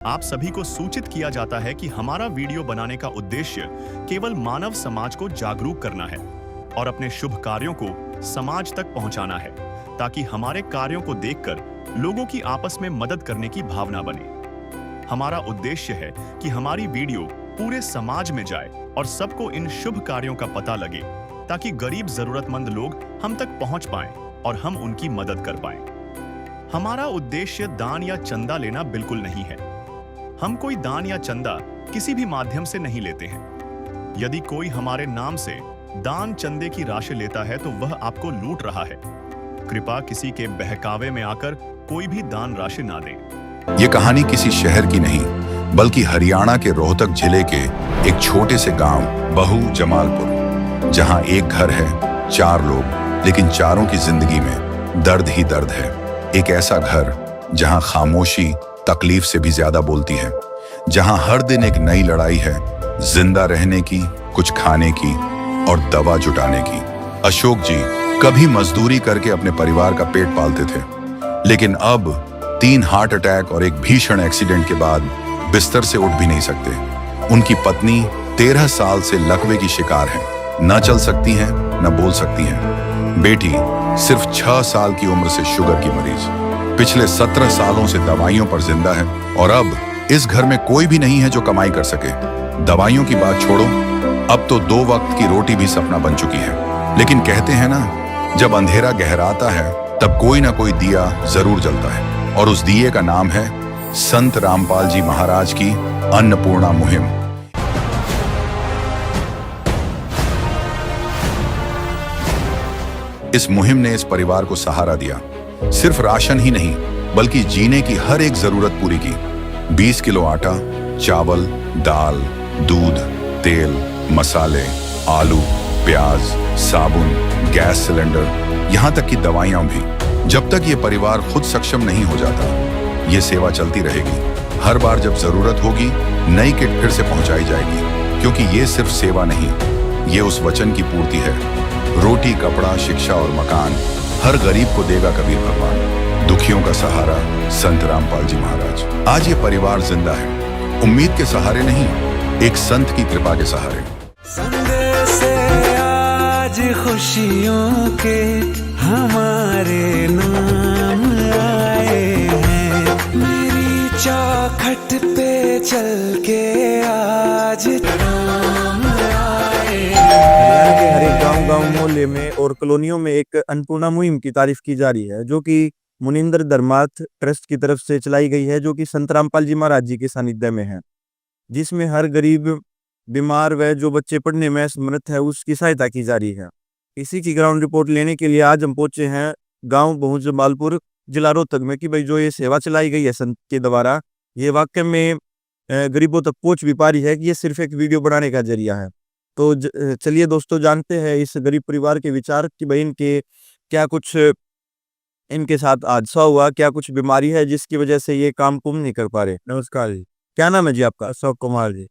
आप सभी को सूचित किया जाता है कि हमारा वीडियो बनाने का उद्देश्य केवल मानव समाज को जागरूक करना है और अपने शुभ कार्यों को समाज तक पहुंचाना है, ताकि हमारे कार्यों को देखकर लोगों की आपस में मदद करने की भावना बने। हमारा उद्देश्य है कि हमारी वीडियो पूरे समाज में जाए और सबको इन शुभ कार्यों का पता लगे, ताकि गरीब जरूरतमंद लोग हम तक पहुंच पाएं और हम उनकी मदद कर पाएं। हमारा उद्देश्य दान या चंदा लेना बिल्कुल नहीं है। हम कोई दान या चंदा किसी भी माध्यम से नहीं लेते हैं। यदि कोई हमारे नाम से दान चंदे की राशि लेता है तो वह आपको लूट रहा है। कृपया किसी के बहकावे में आकर कोई भी दान राशि ना दें। ये कहानी किसी शहर की नहीं, बल्कि हरियाणा के रोहतक जिले के एक छोटे से गांव बहू जमालपुर, जहां एक घर है, 4 लोग, लेकिन चारों की जिंदगी में दर्द ही दर्द है। एक ऐसा घर जहां खामोशी तकलीफ से भी ज्यादा बोलती है, जहां हर दिन एक नई लड़ाई है, जिंदा रहने की, कुछ खाने की और दवा जुटाने की। अशोक जी कभी मजदूरी करके अपने परिवार का पेट पालते थे, लेकिन अब 3 हार्ट अटैक और एक भीषण एक्सीडेंट के बाद बिस्तर से उठ भी नहीं सकते। उनकी पत्नी 13 साल से लकवे की शिकार है, न चल सकती हैं, न बोल सकती हैं। बेटी सिर्फ 6 साल की उम्र से शुगर की मरीज, पिछले 17 सालों से दवाइयों पर जिंदा है, और अब इस घर में कोई भी नहीं है जो कमाई कर सके। दवाइयों की बात छोड़ो, अब तो 2 वक्त की रोटी भी सपना बन चुकी है। लेकिन कहते हैं ना, जब अंधेरा गहराता है तब कोई ना कोई दिया जरूर जलता है, और उस दिए का नाम है संत रामपाल जी महाराज की अन्नपूर्णा मुहिम। इस मुहिम ने इस परिवार को सहारा दिया, सिर्फ राशन ही नहीं बल्कि जीने की हर एक जरूरत पूरी की। 20 किलो आटा, चावल, दाल, दूध, तेल, मसाले, आलू, प्याज, साबुन, गैस सिलेंडर, यहाँ तक कि दवाइयाँ भी। जब तक ये परिवार खुद सक्षम नहीं हो जाता, ये सेवा चलती रहेगी। हर बार जब जरूरत होगी, नई किट फिर से पहुंचाई जाएगी, क्योंकि ये सिर्फ सेवा नहीं, ये उस वचन की पूर्ति है। रोटी, कपड़ा, शिक्षा और मकान हर गरीब को देगा कबीर भगवान। दुखियों का सहारा संत रामपाल जी महाराज। आज ये परिवार जिंदा है, उम्मीद के सहारे नहीं, एक संत की कृपा के सहारे। से आज खुशियों के हमारे नाम आए हैं, मेरी चौखट पे चल के आज नाम आए हैं। हर एक गांव मोहल्ले में और कॉलोनियों में एक अन्नपूर्णा मुहिम की तारीफ की जा रही है, जो कि मुनिंदर धर्मार्थ ट्रस्ट की तरफ से चलाई गई है, जो कि संत रामपाल जी महाराज जी के सानिध्य में है, जिसमें हर गरीब, बीमार व जो बच्चे पढ़ने में असमर्थ है उसकी सहायता की जा रही है। इसी की ग्राउंड रिपोर्ट लेने के लिए आज हम पहुंचे हैं गांव बहू जमालपुर, जिला रोहतक में, कि भाई जो ये सेवा चलाई गई है संत के द्वारा, ये वाकई में गरीबों तक पहुंच भी पा रही है कि ये सिर्फ एक वीडियो बनाने का जरिया है। तो चलिए दोस्तों, जानते हैं इस गरीब परिवार के विचार कि भाई इनके क्या कुछ इनके साथ हादसा हुआ, क्या कुछ बीमारी है जिसकी वजह से ये काम कुम नहीं कर पा रहे। नमस्कार जी, क्या नाम है जी आपका? अशोक कुमार जी।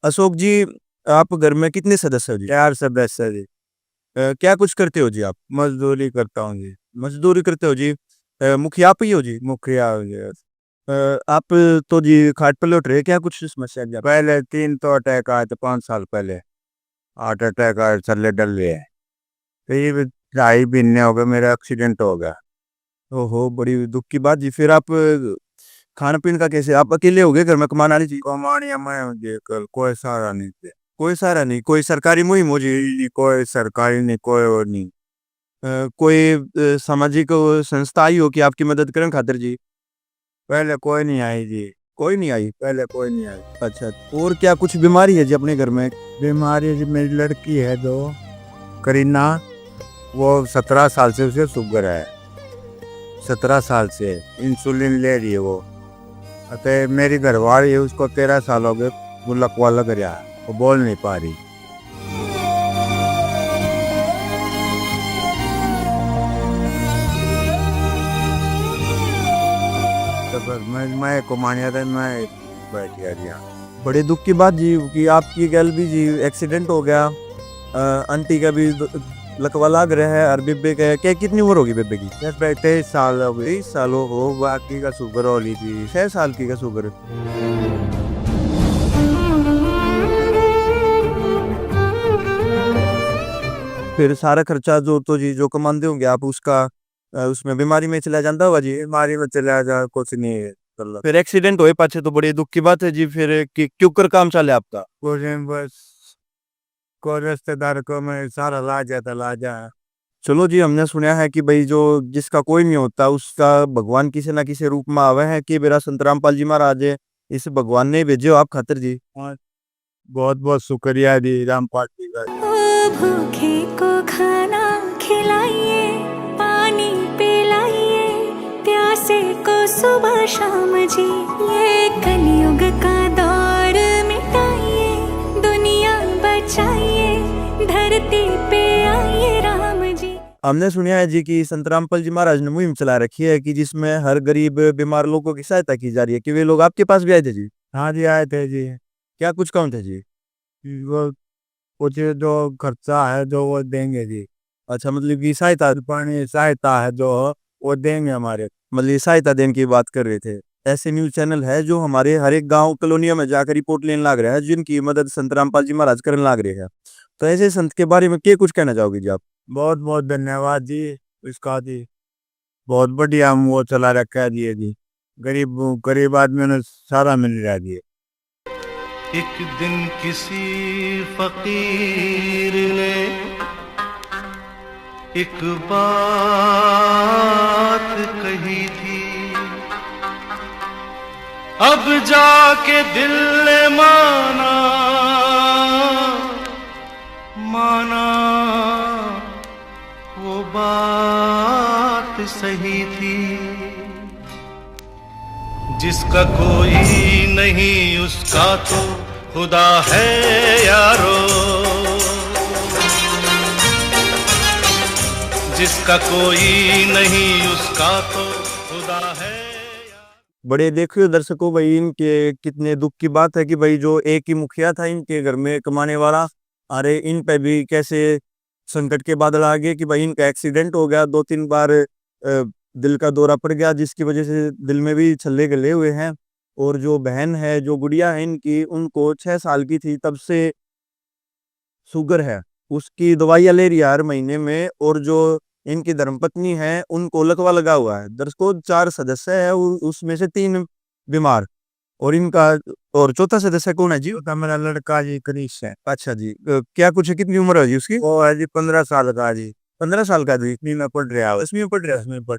अशोक जी, आप घर में कितने सदस्य हो जी? 4 सदस्य जी। क्या कुछ करते हो जी आप? मजदूरी करता हूँ जी। मजदूरी करते हो जी। मुखिया आप ही हो जी? मुखिया हो जी। आप तो जी खाट पर लौट रहे, क्या कुछ समस्या है? पहले 3 तो अटैक आए थे 5 साल पहले, हार्ट अटैक आए, चले डल गए। फिर 2.5 महीने हो गए, मेरा एक्सीडेंट हो गया। ओहो, बड़ी दुख की बात जी। फिर आप खान पीन का कैसे? आप अकेले हो गए घर में कमाने वाली जी? कमानिया में जी, कोई सहारा नहीं थे। कोई सहारा नहीं? कोई सरकारी मुहिम हो जी? कोई सरकारी नहीं, कोई और नहीं। कोई सामाजिक संस्था आई हो कि आपकी मदद करें खातिर जी? पहले कोई नहीं आई जी। कोई नहीं आई? पहले कोई नहीं आई। अच्छा, और क्या कुछ बीमारी है जी अपने घर में? बीमारी जी, मेरी लड़की है जो करीना, वो 17 साल से उसे शुगर है। 17 साल से इंसुलिन ले रही है वो। अतः मेरी घरवाली है, उसको 13 साल हो गए, वो लकवा लग रहा है, वो बोल नहीं पा रही। तो बस मैं कुमानिया था, मैं बैठ गया जी यहाँ। बड़े दुख की बात जी कि आपकी गल भी जी एक्सीडेंट हो गया, आंटी का भी लकवा लाग रहा है और बेबे का क्या कितनी उम्र होगी बेबे की? 23 साल हो गई। 23 साल हो बाकी का शुगर हो ली थी। 6 साल की का शुगर। फिर सारा खर्चा जो तो जी जो कमाते होंगे आप उसका उसमें बीमारी में चला जाता होगा जी। बीमारी में चला जा कुछ नहीं है। फिर एक्सीडेंट हुए पाछे तो बड़ी दुख की बात है जी। फिर क्यों कर काम चले आपका? कुछ नहीं, बस कोई रिश्तेदार को मैं सारा ला जाता ला जा। चलो जी, हमने सुना है कि भाई जो जिसका कोई नहीं होता उसका भगवान किसी ना किसी रूप में आवे है कि मेरा संत रामपाल जी महाराज है, इस भगवान ने भेजे हो आप खातिर जी। बहुत बहुत शुक्रिया जी रामपाल जी का। ओ भूखे को खाना खिलाइए, पानी पिलाइए, प्यासे को सुबह शाम जी। ये कलयुग का दौर मिटाइए, दुनिया बचाइए, धरती पे आइए राम जी। हमने सुना है जी कि संत रामपाल जी महाराज ने मुहिम चला रखी है कि जिसमें हर गरीब बीमार लोगों की सहायता की जा रही है। कि वे लोग आपके पास भी आए थे जी? हाँ जी, आए थे जी। क्या कुछ काम थे जी? वो कुछ जो खर्चा है जो वो देंगे जी। अच्छा, मतलब कि सहायता, पानी सहायता है जो वो देंगे हमारे। मतलब सहायता देने की बात कर रहे थे। ऐसे न्यूज चैनल है जो हमारे हर एक गांव कॉलोनियों में जाकर रिपोर्ट लेने लग रहा है, जिनकी मदद संत रामपाल जी महाराज करने लग रहे हैं। तो ऐसे संत के बारे में क्या कुछ कहना चाहोगे जी आप? बहुत बहुत धन्यवाद जी इसका जी। बहुत बढ़िया हम वो चला रखा है जी। गरीब गरीब आदमी ने सारा मिल रहा है जी। एक दिन किसी फकीर ने एक बात कही थी, अब जाके दिल ने माना वो बात सही थी। जिसका कोई नहीं उसका तो खुदा है यारो, जिसका कोई नहीं उसका तो खुदा है। बड़े देखियो दर्शकों, भाई इनके कितने दुख की बात है कि भाई जो एक ही मुखिया था इनके घर में कमाने वाला, अरे इन पे भी कैसे संकट के बादल आ गए कि भाई इनका एक्सीडेंट हो गया, 2-3 बार दिल का दौरा पड़ गया, जिसकी वजह से दिल में भी छल्ले गले हुए हैं। और जो बहन है, जो गुड़िया है इनकी, उनको 6 साल की थी तब से शुगर है, उसकी दवाइयाँ ले रही है हर महीने में। और जो इनकी धर्मपत्नी है उनको लकवा लगा हुआ है। दर्शकों 4 सदस्य है, उसमें से 3 बीमार, और इनका और चौथा सदस्य कौन है जी? तो मेरा लड़का जी क्रिश है। अच्छा जी, क्या कुछ है, कितनी उम्र है जी उसकी? वो है जी 15 साल का जी। 15 साल का जी। 10वीं में पढ़ रहा है। 10वीं में पढ़ रहा है। 10वीं में पढ़।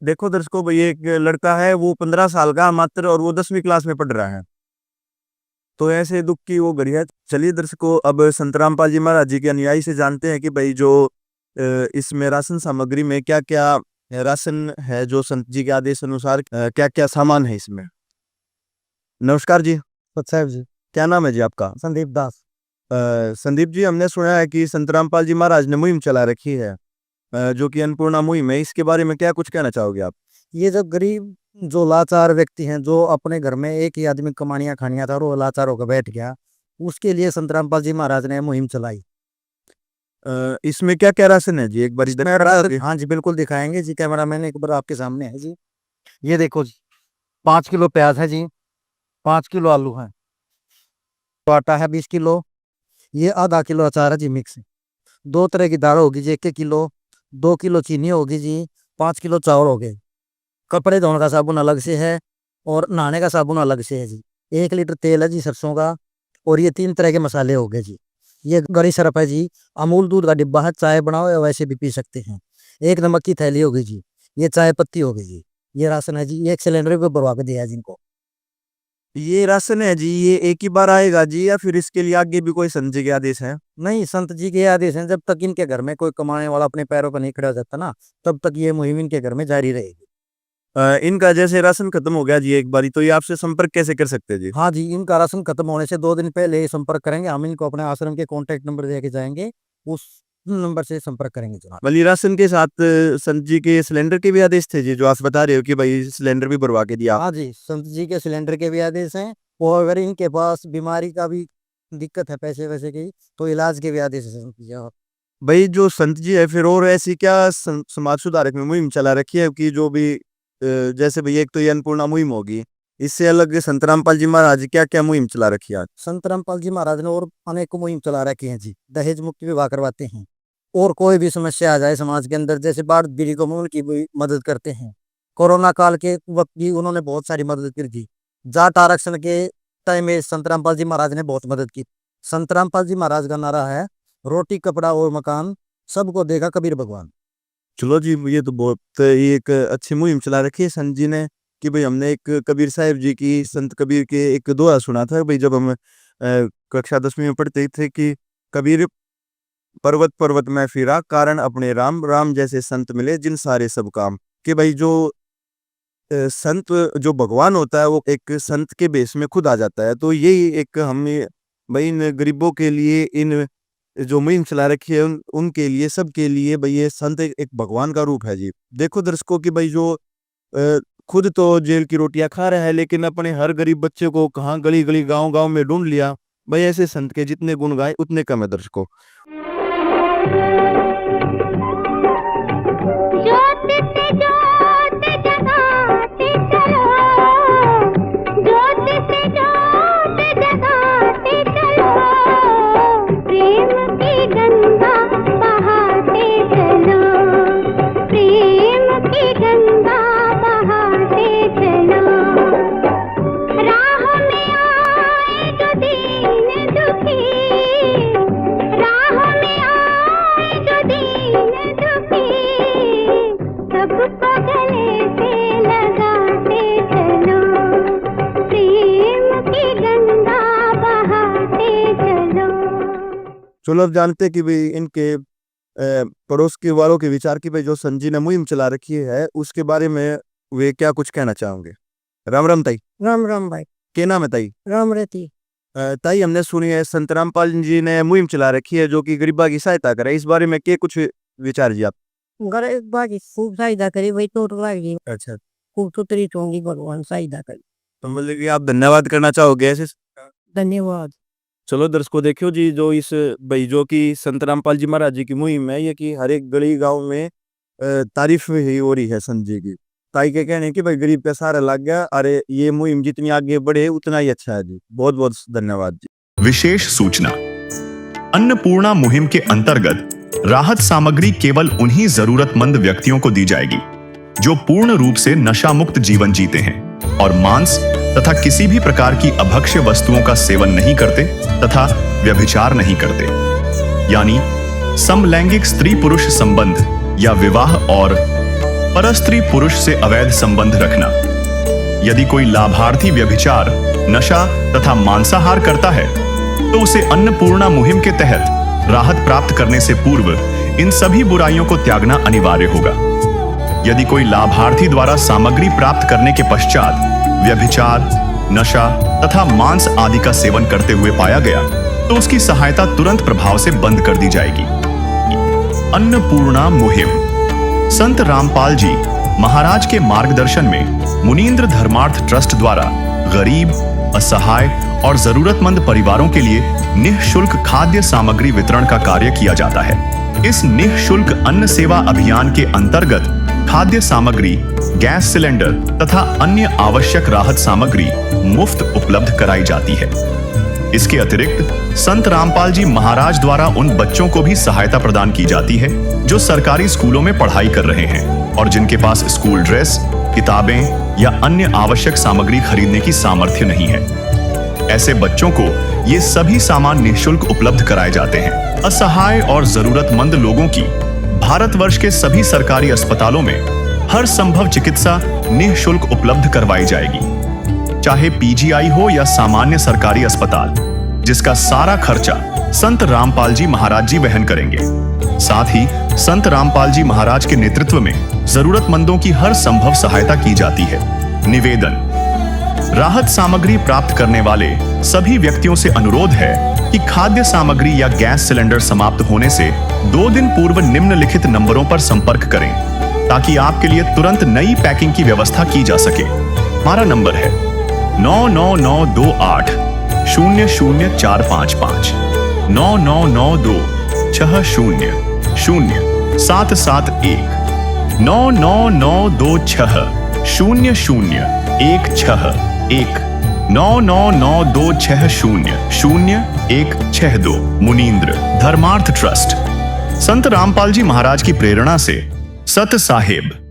देखो दर्शकों, भाई एक लड़का है वो 15 साल का मात्र, और वो 10वीं क्लास में पढ़ रहा है। तो ऐसे दुख की वो घड़ी है। चलिए दर्शकों, अब संत रामपाल जी महाराज जी के अनुयायी से जानते हैं कि भाई जो इसमें राशन सामग्री में क्या क्या राशन है, जो संत जी के आदेश अनुसार क्या क्या सामान है इसमें। नमस्कार जी। साहब जी, क्या नाम है जी आपका? संदीप दास। संदीप जी, हमने सुना है कि संत रामपाल जी महाराज ने मुहिम चला रखी है, जो कि अन्नपूर्णा मुहिम है। इसके बारे में क्या कुछ कहना चाहोगे आप? ये जो गरीब जो लाचार व्यक्ति हैं, जो अपने घर में एक ही आदमी कमानियां खानियां था और वो लाचार होकर बैठ गया, उसके लिए संत रामपाल जी महाराज ने मुहिम चलाई। इसमें क्या क्या राशन है जी, एक बार इधर? हाँ जी, बिल्कुल दिखाएंगे जी। कैमरा मैन एक बार आपके सामने है जी। ये देखो जी, 5 किलो प्याज है जी, 5 किलो आलू है, तो आटा है 20 किलो, ये आधा किलो अचार है जी मिक्स, 2 तरह की दाल होगी जी 1 किलो, 2 किलो चीनी होगी जी, 5 किलो चावल हो गए। कपड़े धोने का साबुन अलग से है और नहाने का साबुन अलग से है जी। 1 लीटर तेल है जी सरसों का, और ये 3 तरह के मसाले हो गए जी। ये गरी सरफ है जी, अमूल दूध का डिब्बा है, चाय बनाओ या वैसे भी पी सकते हैं। 1 नमक की थैली होगी जी, ये चाय पत्ती होगी जी। ये राशन है जी, ये एक सिलेंडर पे भरवा के दिया है जिनको। ये राशन है जी, ये एक ही बार आएगा जी, या फिर इसके लिए आगे भी कोई संत जी के आदेश है? नहीं, संत जी के आदेश हैं। जब तक इनके घर में कोई कमाने वाला अपने पैरों पर नहीं खड़ा हो जाता ना, तब तक ये मुहिम इनके घर में जारी रहेगी। इनका जैसे राशन खत्म हो गया जी एक बारी, तो ये आपसे संपर्क कैसे कर सकते हैं जी? हाँ जी, इनका राशन खत्म होने से 2 दिन पहले संपर्क करेंगे। हम इनको अपने आश्रम के कॉन्टैक्ट नंबर देके जाएंगे, उस नंबर से संपर्क करेंगे जनाब। बली राशन के साथ संत जी के सिलेंडर के भी आदेश थे जी, जो आप बता रहे हो कि भाई सिलेंडर भी भरवा के दिया? हाँ जी, संत जी के सिलेंडर के भी आदेश हैं, और अगर इनके पास बीमारी का भी दिक्कत है पैसे वैसे की, तो इलाज के भी आदेश है संत जी। भाई जो संत जी है फिर और ऐसी क्या समाज सुधारक में मुहिम चला रखी है कि जो भी जैसे भाई एक तो ये अन्नपूर्णा मुहिम होगी, इससे अलग संत रामपाल जी महाराज क्या क्या मुहिम चला रखी है? संत रामपाल जी महाराज ने और अनेक मुहिम चला रखी हैं जी। दहेज मुक्ति विवाह करवाते हैं, और कोई भी समस्या आ जाए समाज के अंदर, जैसे बाढ़ पीड़ितों में उनकी भी मदद करते हैं। कोरोना काल के वक्त भी उन्होंने बहुत सारी मदद की थी। जाट आरक्षण के टाइम में संत रामपाल जी महाराज ने बहुत मदद की। संत रामपाल जी महाराज का नारा है, रोटी कपड़ा और मकान सबको देगा कबीर भगवान। चलो जी, ये तो बहुत एक अच्छी मुहिम चला रखी है संत जी ने कि भाई हमने एक कबीर साहिब जी की, संत कबीर के एक दोहा सुना था भाई जब हम कक्षा 10वीं में पढ़ते थे कि कबीर पर्वत पर्वत में फिरा कारण अपने राम, राम जैसे संत मिले जिन सारे सब काम। कि भाई जो संत जो भगवान होता है वो एक संत के बेस में खुद आ जाता है। तो यही एक हमें भाई इन गरीबों के लिए इन जो मुहिम चला रखी है उनके लिए, सबके लिए भाई ये संत एक भगवान का रूप है जी। देखो दर्शकों कि भाई जो खुद तो जेल की रोटियां खा रहा है लेकिन अपने हर गरीब बच्चे को कहाँ गली गली गांव गांव में ढूंढ लिया। भाई ऐसे संत के जितने गुण गाए उतने कम है दर्शकों। चलो अब जानते हैं कि भाई इनके पड़ोस के वालों के विचार की भाई जो संत जी ने मुहिम चला रखी है उसके बारे में वे क्या कुछ कहना चाहोगे? राम राम ताई। राम राम भाई। क्या नाम है ताई? राम रहती। ताई हमने सुनी है संत रामपाल जी ने मुहिम चला रखी है जो कि गरीबा की सहायता करे, इस बारे में क्या कुछ विचार जी आप? गरीबा की खूब सहायता करी भाई, तो अच्छा, खूब तो तरी होंगी भगवान सहायता करी। तो मतलब कि आप धन्यवाद करना चाहोगे ऐसे? धन्यवाद। चलो दर्शकों देखियो जी, जो इस भाई जो कि संत रामपाल जी महाराज जी की मुहिम है ये कि हर एक गली गांव में तारीफ ही हो रही है संत जी की। ताई के कहने की भाई गरीब का सहारा लग गया, अरे ये मुहिम जितनी आगे बढ़े उतना ही अच्छा है जी। बहुत बहुत धन्यवाद जी। विशेष सूचना, अन्नपूर्णा मुहिम के अंतर्गत राहत सामग्री केवल उन्हीं जरूरतमंद व्यक्तियों को दी जाएगी जो पूर्ण रूप से नशा मुक्त जीवन जीते हैं और मांस तथा किसी भी प्रकार की अभक्ष्य वस्तुओं का सेवन नहीं करते तथा व्यभिचार नहीं करते, यानी समलैंगिक स्त्री पुरुष संबंध या विवाह और परस्त्री पुरुष से अवैध संबंध रखना। यदि कोई लाभार्थी व्यभिचार, नशा तथा मांसाहार करता है तो उसे अन्नपूर्णा मुहिम के तहत राहत प्राप्त करने से पूर्व इन सभी बुराइयों को त्यागना अनिवार्य होगा। यदि कोई लाभार्थी द्वारा सामग्री प्राप्त करने के पश्चात व्यभिचार, नशा तथा मांस आदि का सेवन करते हुए पाया गया तो उसकी सहायता तुरंत प्रभाव से बंद कर दी जाएगी। अन्नपूर्णा मुहिम संत रामपाल जी महाराज के मार्गदर्शन में मुनींद्र धर्मार्थ ट्रस्ट द्वारा गरीब, असहाय और जरूरतमंद परिवारों के लिए निःशुल्क खाद्य सामग्री वितरण का कार्य किया जाता है। इस निःशुल्क अन्न सेवा अभियान के अंतर्गत खाद्य सामग्री, गैस सिलेंडर तथा अन्य आवश्यक राहत सामग्री मुफ्त उपलब्ध कराई जाती है। इसके अतिरिक्त संत रामपाल जी महाराज द्वारा उन बच्चों को भी सहायता प्रदान की जाती है जो सरकारी स्कूलों में पढ़ाई कर रहे हैं और जिनके पास स्कूल ड्रेस, किताबें या अन्य आवश्यक सामग्री खरीदने की सामर्थ्य नहीं है। ऐसे बच्चों को ये सभी सामान निःशुल्क उपलब्ध कराए जाते हैं। असहाय और जरूरतमंद लोगों की भारतवर्ष के सभी सरकारी अस्पतालों में हर संभव चिकित्सा निःशुल्क उपलब्ध करवाई जाएगी, चाहे पीजीआई हो या सामान्य सरकारी अस्पताल, जिसका सारा खर्चा संत रामपाल जी महाराज जी वहन करेंगे। साथ ही संत रामपाल जी महाराज के नेतृत्व में जरूरतमंदों की हर संभव सहायता की जाती है। निवेदन, राहत सामग्री प्राप्त करने वाले सभी व्यक्तियों से अनुरोध है कि खाद्य सामग्री या गैस सिलेंडर समाप्त होने से 2 दिन पूर्व निम्नलिखित नंबरों पर संपर्क करें ताकि आपके लिए तुरंत नई पैकिंग की व्यवस्था की जा सके। हमारा नंबर है 99928 00455 99926 0 9992600162 मुनींद्र धर्मार्थ ट्रस्ट। संत रामपाल जी महाराज की प्रेरणा से सत साहेब